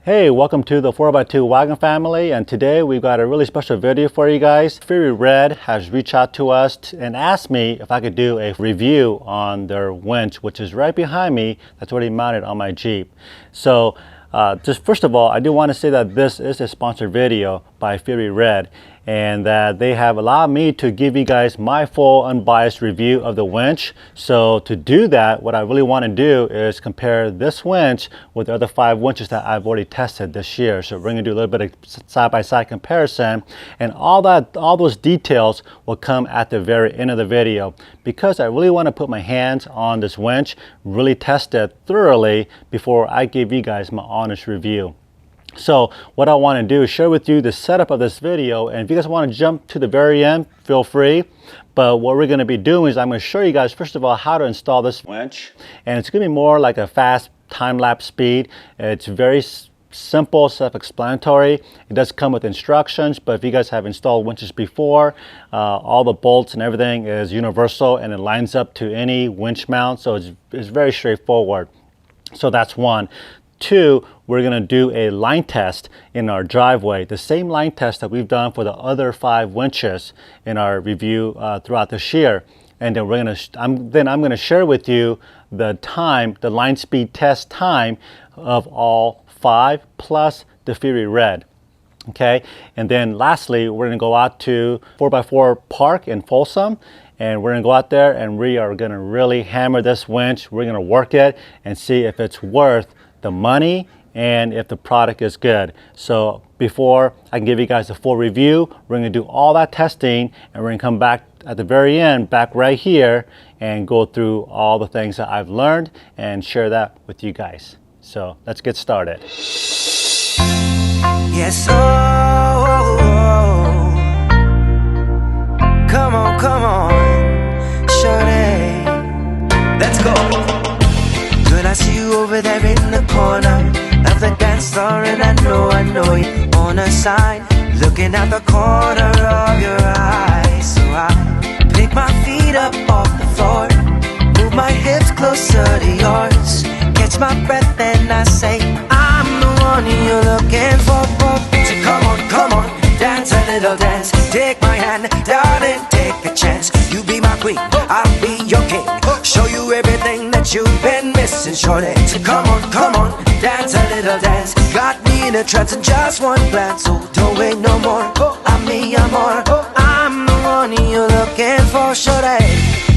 Hey, welcome to the 4x2 Wagon family, and today we've got a really special video for you guys. Fury Red has reached out to us and asked me if I could do a review on their winch, which is right behind me. That's already mounted on my Jeep. So just first of all, I do want to say that this is a sponsored video by Fury Red, and that they have allowed me to give you guys my full unbiased review of the winch. So to do that, what I really want to do is compare this winch with the other 5 winches that I've already tested this year. So we're going to do a little bit of side-by-side comparison, and all those details will come at the very end of the video, because I really want to put my hands on this winch, really test it thoroughly before I give you guys my honest review. So what I want to do is share with you the setup of this video, and if you guys want to jump to the very end, feel free. But what we're going to be doing is I'm going to show you guys first of all how to install this winch, and it's going to be more like a fast time-lapse speed. It's very simple, self-explanatory. It does come with instructions, but if you guys have installed winches before, all the bolts and everything is universal and it lines up to any winch mount, so it's very straightforward. So that's one. 2, we're going to do a line test in our driveway, the same line test that we've done for the other 5 winches in our review throughout this year. And then I'm going to share with you the time, the line speed test time of all 5 plus the Fury Red. Okay, and then lastly, we're going to go out to 4x4 Park in Folsom, and we're going to go out there and we are going to really hammer this winch. We're going to work it and see if it's worth the money and if the product is good. So before I can give you guys a full review, we're going to do all that testing, and we're going to come back at the very end, back right here, and go through all the things that I've learned and share that with you guys. So let's get started. Yes, come on, shorty, let's go. Girl, I see you over there in the corner of the dance floor, and I know you on a side, looking at the corner of your eye. So I pick my feet up off the floor, move my hips closer to yours, catch my breath and I say, I'm the one you're looking for. So come on, dance a little dance. Take my hand, darling, take a chance. You be my queen, I'll be your king. Show you everything that you've been missing, shorty. So come on, dance a little dance. Got me in a trance in just one glance. So don't wait no more, I'm more. I'm the one you're looking for, shorty.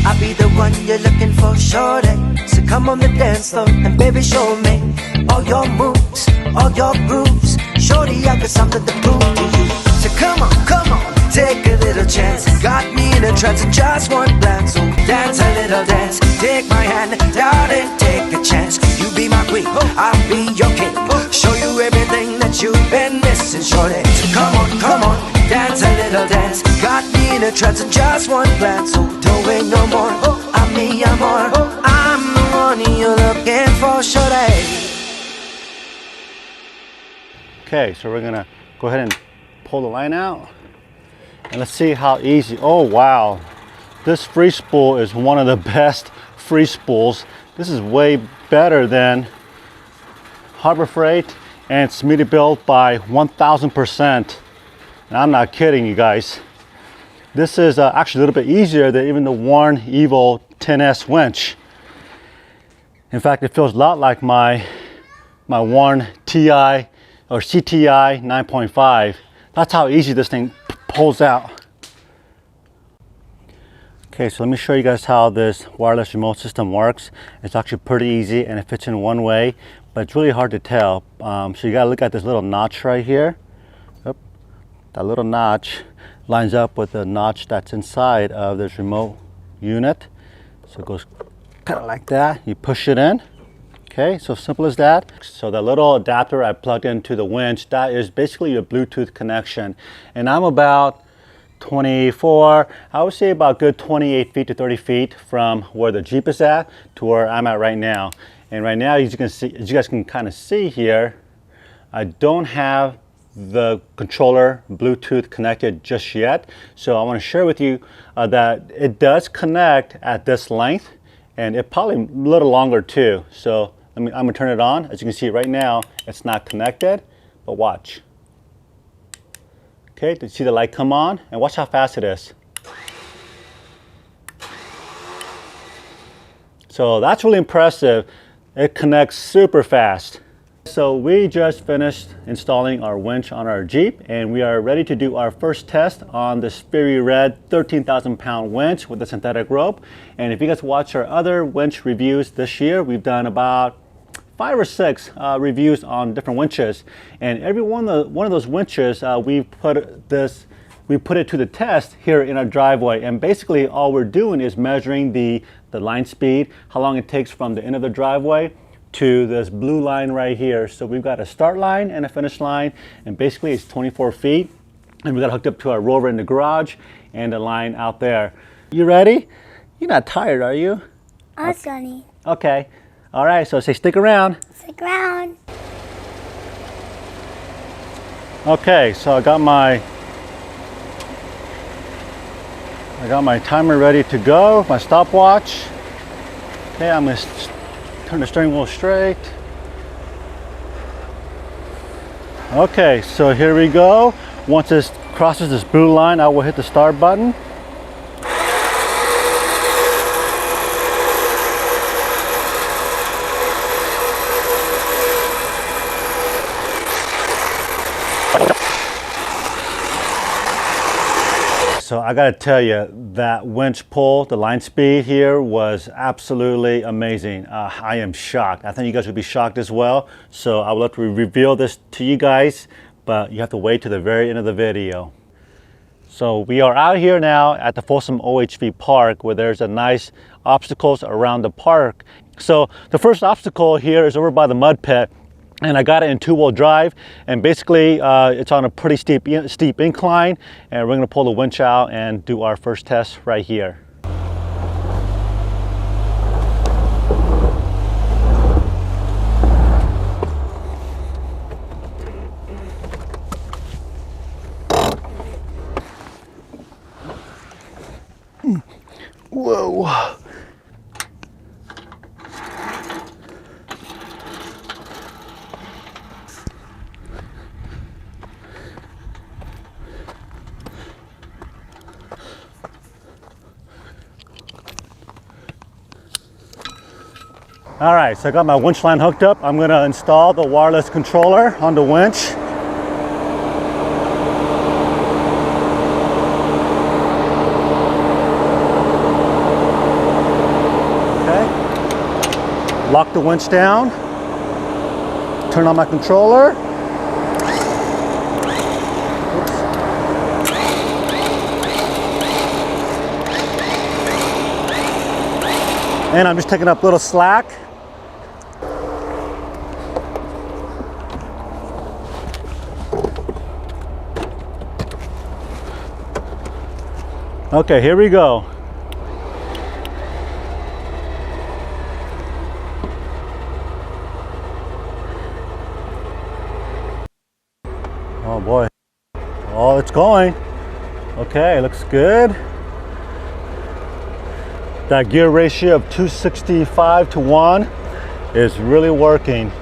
I'll be the one you're looking for, shorty. So come on the dance floor and baby show me all your moves, all your grooves. Shorty, I got something to prove to you. So come on, take a little chance. Got me in a trance in just one glance. So dance a little dance. Take my hand, darling, take a chance. You be my queen, I'll be your king. Show you everything that you've been missing, shorty. So come on, dance a little dance. Got me in a trance in just one glance. So don't wait no more, I'm more. I'm the one you're looking for, shorty. Okay, so we're going to go ahead and pull the line out, and let's see how easy. Oh wow, this free spool is one of the best free spools. This is way better than Harbor Freight and Smittybilt by 1000%. And I'm not kidding you guys. This is actually a little bit easier than even the Warn Evo 10S winch. In fact, it feels a lot like my Warn TI or CTI 9.5. That's how easy this thing pulls out. Okay, so let me show you guys how this wireless remote system works. It's actually pretty easy and it fits in one way, but it's really hard to tell. So you gotta look at this little notch right here. Yep. That little notch lines up with the notch that's inside of this remote unit. So it goes kind of like that. You push it in. Okay, so simple as that. So the little adapter I plugged into the winch, that is basically your Bluetooth connection. And I'm about 24, I would say about good 28 feet to 30 feet from where the Jeep is at to where I'm at right now. And right now, as you guys can kind of see here, I don't have the controller Bluetooth connected just yet. So I want to share with you that it does connect at this length, and it probably a little longer too. So I'm gonna turn it on. As you can see right now, it's not connected, but watch. Okay, did you see the light come on? And watch how fast it is. So that's really impressive. It connects super fast. So we just finished installing our winch on our Jeep, and we are ready to do our first test on this Very Red 13,000 pound winch with the synthetic rope. And if you guys watch our other winch reviews this year, we've done about 5 or 6 reviews on different winches. And every one of those winches, we put it to the test here in our driveway. And basically all we're doing is measuring the line speed, how long it takes from the end of the driveway to this blue line right here. So we've got a start line and a finish line, and basically it's 24 feet. And we got it hooked up to our rover in the garage and a line out there. You ready? You're not tired, are you? I'm Sunny. Okay. All right, so say stick around. Stick around. Okay, so I got my timer ready to go, my stopwatch. Okay, I'm gonna turn the steering wheel straight. Okay, so here we go. Once this crosses this blue line, I will hit the start button. So I gotta tell you, that winch pull, the line speed here was absolutely amazing. I am shocked. I think you guys would be shocked as well. So I would love to reveal this to you guys, but you have to wait to the very end of the video. So we are out here now at the Folsom OHV Park, where there's a nice obstacles around the park. So the first obstacle here is over by the mud pit. And I got it in 2-wheel drive, and basically it's on a pretty steep incline, and we're gonna pull the winch out and do our first test right here. Whoa. All right, so I got my winch line hooked up. I'm gonna install the wireless controller on the winch. Okay. Lock the winch down. Turn on my controller. Oops. And I'm just taking up a little slack. Okay, here we go. Oh boy. Oh, it's going. Okay, looks good. That gear ratio of 265 to 1 is really working.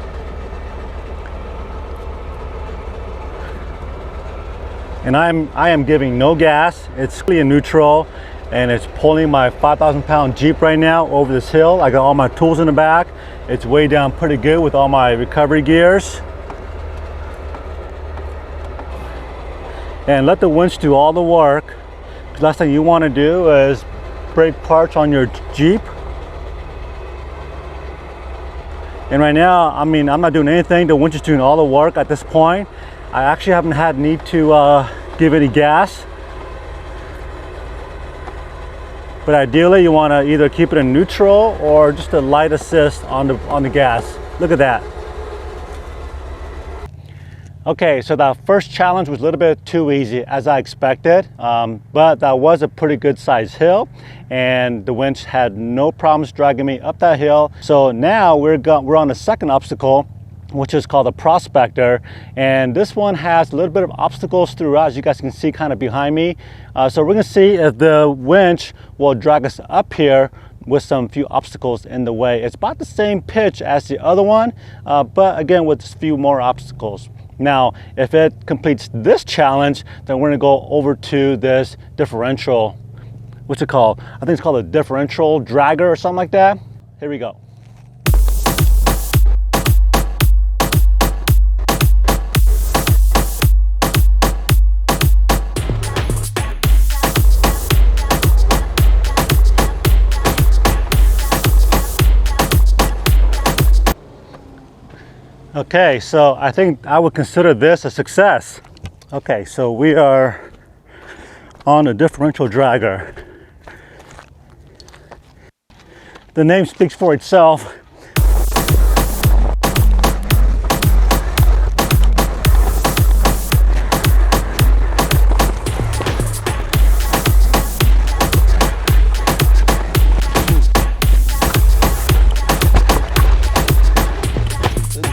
And I am giving no gas. It's really in neutral, and it's pulling my 5,000 pound Jeep right now over this hill. I got all my tools in the back. It's way down pretty good with all my recovery gears. And let the winch do all the work. The last thing you want to do is break parts on your Jeep. And right now, I mean, I'm not doing anything. The winch is doing all the work at this point. I actually haven't had need to give any gas. But ideally, you want to either keep it in neutral or just a light assist on the gas. Look at that. Okay, so that first challenge was a little bit too easy, as I expected, but that was a pretty good sized hill, and the winch had no problems dragging me up that hill. So now we're on the second obstacle, which is called the Prospector, and this one has a little bit of obstacles throughout, as you guys can see kind of behind me. So we're gonna see if the winch will drag us up here with some few obstacles in the way. It's about the same pitch as the other one, but again with a few more obstacles. Now, if it completes this challenge, then we're gonna go over to this differential, what's it called? I think it's called a differential dragger or something like that. Here we go. Okay, so I think I would consider this a success. Okay, so we are on a differential dragger. The name speaks for itself.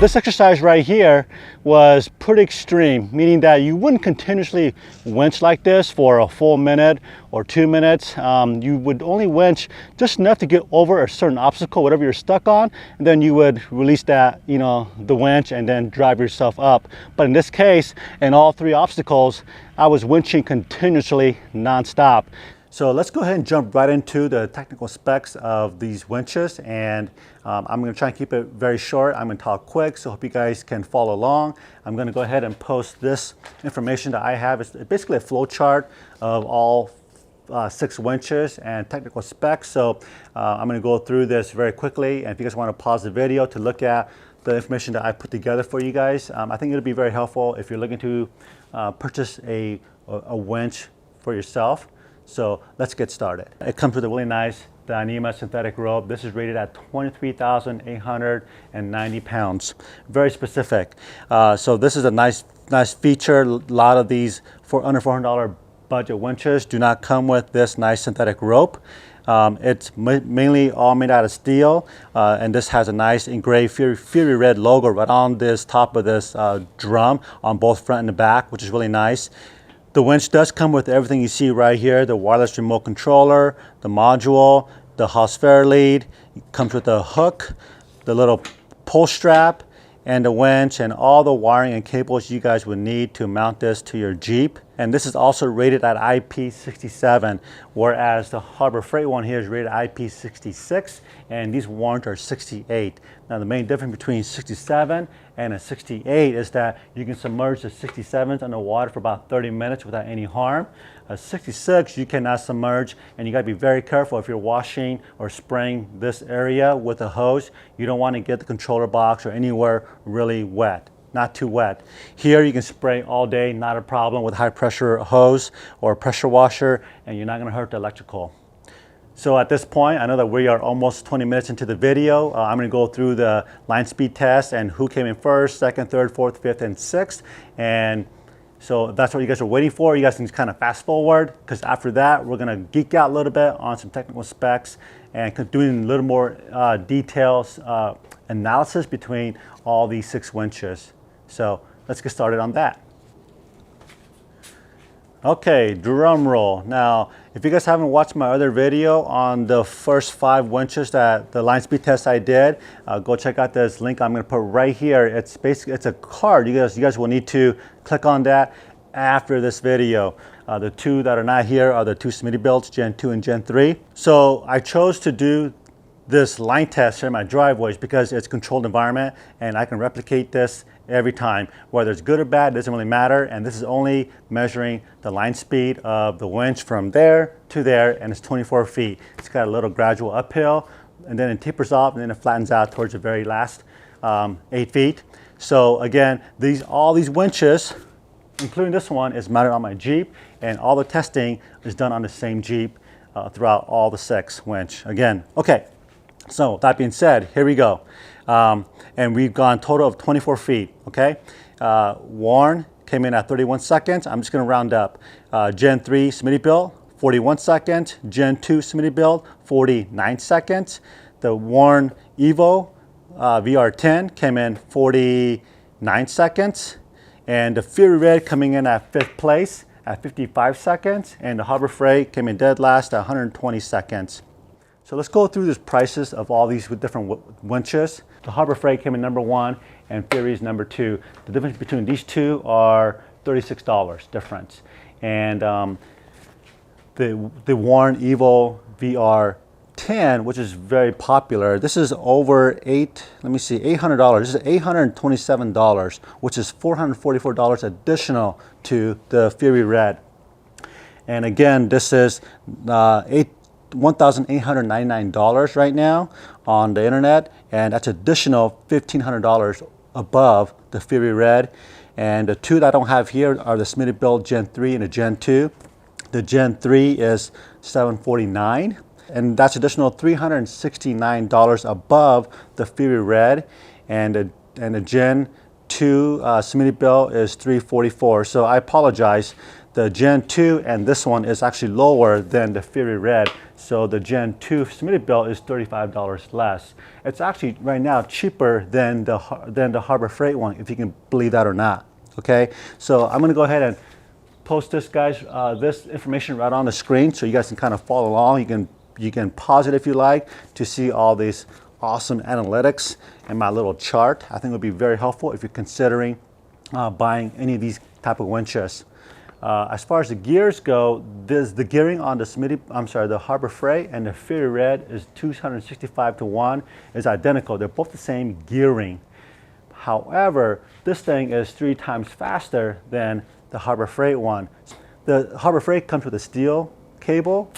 This exercise right here was pretty extreme, meaning that you wouldn't continuously winch like this for a full minute or 2 minutes. You would only winch just enough to get over a certain obstacle, whatever you're stuck on, and then you would release that, the winch, and then drive yourself up. But in this case, in all 3 obstacles, I was winching continuously nonstop. So let's go ahead and jump right into the technical specs of these winches, and I'm going to try and keep it very short. I'm going to talk quick, so I hope you guys can follow along. I'm going to go ahead and post this information that I have. It's basically a flow chart of all 6 winches and technical specs. So I'm going to go through this very quickly, and if you guys want to pause the video to look at the information that I put together for you guys, I think it'll be very helpful if you're looking to purchase a winch for yourself. So let's get started. It comes with a really nice Dyneema synthetic rope. This is rated at 23,890 pounds. Very specific. So this is a nice feature. A lot of these under $400 budget winches do not come with this nice synthetic rope. It's mainly all made out of steel, and this has a nice engraved Fury Red logo right on this top of this drum on both front and the back, which is really nice. The winch does come with everything you see right here: the wireless remote controller, the module, the Haas fair lead. It comes with a hook, the little pull strap, and the winch, and all the wiring and cables you guys would need to mount this to your Jeep. And this is also rated at IP67, whereas the Harbor Freight one here is rated IP66, and these warrants are 68. Now the main difference between 67 and a 68 is that you can submerge the 67s underwater for about 30 minutes without any harm. A 66 you cannot submerge, and you got to be very careful if you're washing or spraying this area with a hose. You don't want to get the controller box or anywhere really wet. Not too wet. Here you can spray all day, not a problem, with high pressure hose or pressure washer, and you're not going to hurt the electrical. So at this point, I know that we are almost 20 minutes into the video. I'm going to go through the line speed test and who came in first, second, third, fourth, fifth, and sixth. And so if that's what you guys are waiting for, you guys can just kind of fast forward, because after that, we're going to geek out a little bit on some technical specs and doing a little more details, analysis between all these 6 winches. So let's get started on that. Okay, drum roll. Now, if you guys haven't watched my other video on the first 5 winches, that the line speed test I did, go check out this link I'm going to put right here. It's basically, it's a card. You guys will need to click on that after this video. The 2 that are not here are the 2 Smittybilts, Gen 2 and Gen 3. So I chose to do this line test here in my driveways because it's a controlled environment, and I can replicate this every time. Whether it's good or bad, it doesn't really matter. And this is only measuring the line speed of the winch from there to there, and it's 24 feet. It's got a little gradual uphill, and then it tapers off, and then it flattens out towards the very last 8 feet. So again, all these winches, including this one, is mounted on my Jeep, and all the testing is done on the same Jeep throughout all the 6 winch. Again, okay. So that being said, here we go. And we've gone total of 24 feet, okay? Warren came in at 31 seconds. I'm just gonna round up. Gen 3 Smittybilt, 41 seconds. Gen 2 Smittybilt, 49 seconds. The Warren Evo VR10 came in 49 seconds. And the Fury Red coming in at 5th place at 55 seconds. And the Harbor Freight came in dead last at 120 seconds. So let's go through the prices of all these different winches. The Harbor Freight came in #1 and Fury is #2. The difference between these two are $36 difference. And the Warren Evo VR10, which is very popular, this is over $800. This is $827, which is $444 additional to the Fury Red. And again, this is $1,899 right now on the internet, and that's additional $1,500 above the Fury Red. And the two that I don't have here are the Smittybilt Gen 3 and the Gen 2. The Gen 3 is $749, and that's additional $369 above the Fury Red, and the Gen 2 Smittybilt is $344. So I apologize. The Gen 2 and this one is actually lower than the Fury Red. So the Gen 2 Smittybilt is $35 less. It's actually right now cheaper than the Harbor Freight one, if you can believe that or not. Okay, so I'm gonna go ahead and post this, guys, this information right on the screen so you guys can kind of follow along. You can pause it if you like to see all these awesome analytics and my little chart. I think it would be very helpful if you're considering buying any of these type of winches. As far as the gears go, the gearing on the Harbor Freight and the Fury Red is 265 to 1, is identical. They're both the same gearing. However, this thing is 3 times faster than the Harbor Freight one. The Harbor Freight comes with a steel cable,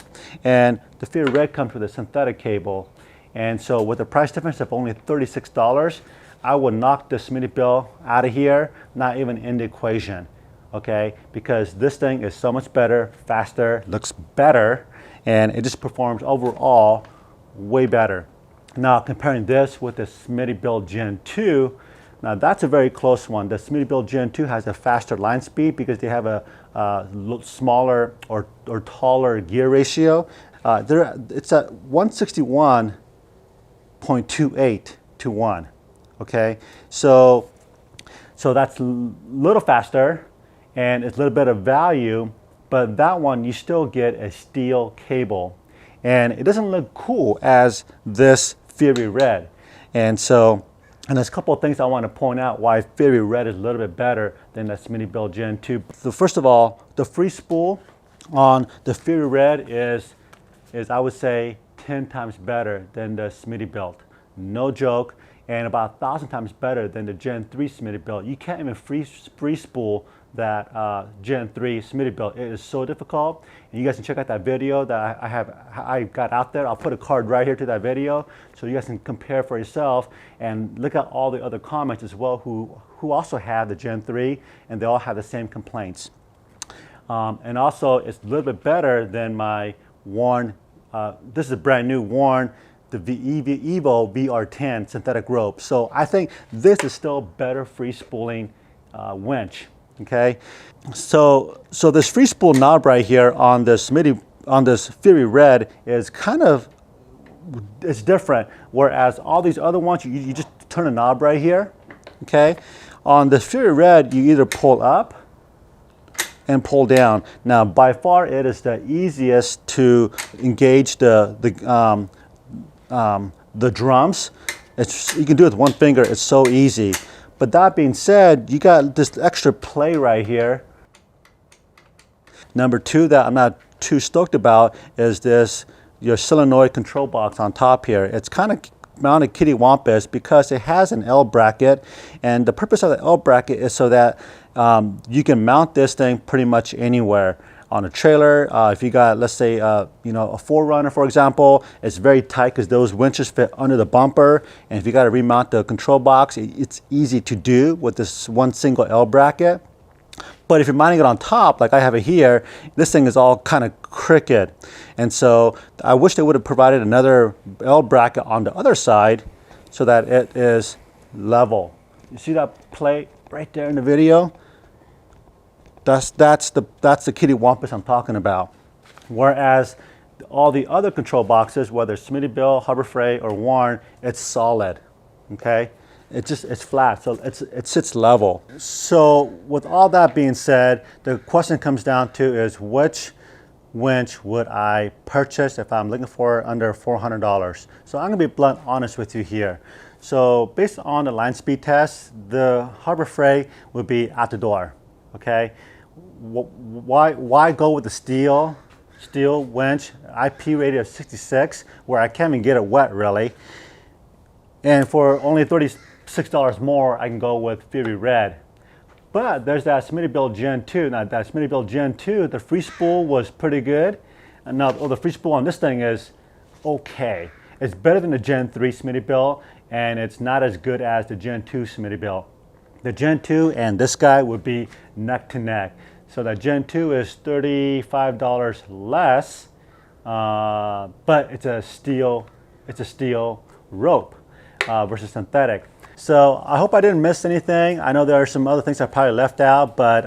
and the Fury Red comes with a synthetic cable. And so with the price difference of only $36, I would knock the Smittybilt out of here, not even in the equation. Okay, because this thing is so much better, faster, looks better, and it just performs overall way better. Now comparing this with the Smittybilt Gen 2, now that's a very close one. The Smittybilt Gen 2 has a faster line speed because they have a smaller or taller gear ratio. It's at 161.28 to 1. Okay, so that's a little faster, and it's a little bit of value, but that one you still get a steel cable, and it doesn't look cool as this Fury Red. And there's a couple of things I want to point out why Fury Red is a little bit better than the Smittybilt Gen 2. So first of all, the free spool on the Fury Red is I would say 10 times better than the Smittybilt. No joke, and about 1,000 times better than the Gen 3 Smittybilt. You can't even free spool that Gen 3 Smittybilt. It is so difficult, and you guys can check out that video that I got out there. I'll put a card right here to that video so you guys can compare for yourself and look at all the other comments as well who also have the Gen 3, and they all have the same complaints. And also it's a little bit better than my Warren, this is a brand new Warren, the Evo VR10 synthetic rope. So I think this is still better free spooling winch. Okay, so this free spool knob right here on this Fury Red is it's different. Whereas all these other ones, you just turn a knob right here. Okay, on the Fury Red, you either pull up and pull down. Now, by far, it is the easiest to engage the drums. You can do it with one finger. It's so easy. But that being said, you got this extra play right here. Number 2 that I'm not too stoked about is your solenoid control box on top here. It's kind of mounted kittywampus because it has an L bracket, and the purpose of the L bracket is so that you can mount this thing pretty much anywhere. On a trailer, if you got, let's say, a 4Runner, for example, it's very tight because those winches fit under the bumper. And if you got to remount the control box, it's easy to do with this one single L bracket. But if you're mounting it on top, like I have it here, this thing is all kind of crooked. And so I wish they would have provided another L bracket on the other side so that it is level. You see that plate right there in the video? That's the kittywampus I'm talking about. Whereas all the other control boxes, whether Smittybilt, Harbor Freight, or Warren, it's solid. Okay, it's flat, so it sits level. So with all that being said, the question comes down to is which winch would I purchase if I'm looking for under $400? So I'm gonna be blunt honest with you here. So based on the line speed test, the Harbor Freight would be out the door, okay? Why go with the steel winch, IP rated of 66, where I can't even get it wet really? And for only $36 more, I can go with Fury Red. But there's that Smittybilt Gen 2. Now that Smittybilt Gen 2, the free spool was pretty good. And now the free spool on this thing is okay. It's better than the Gen 3 Smittybilt, and it's not as good as the Gen 2 Smittybilt. The Gen 2 and this guy would be neck to neck. So that Gen 2 is $35 less, but it's a steel rope versus synthetic. So I hope I didn't miss anything. I know there are some other things I probably left out, but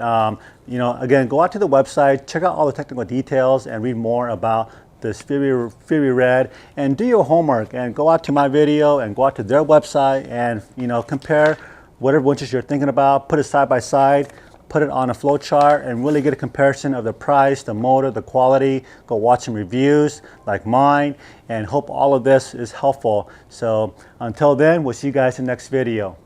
you know, again, go out to the website, check out all the technical details, and read more about this Fury Red, and do your homework and go out to my video and go out to their website and, you know, compare whatever winches you're thinking about, put it side by side, put it on a flow chart, and really get a comparison of the price, the motor, the quality. Go watch some reviews like mine, and hope all of this is helpful. So until then, we'll see you guys in the next video.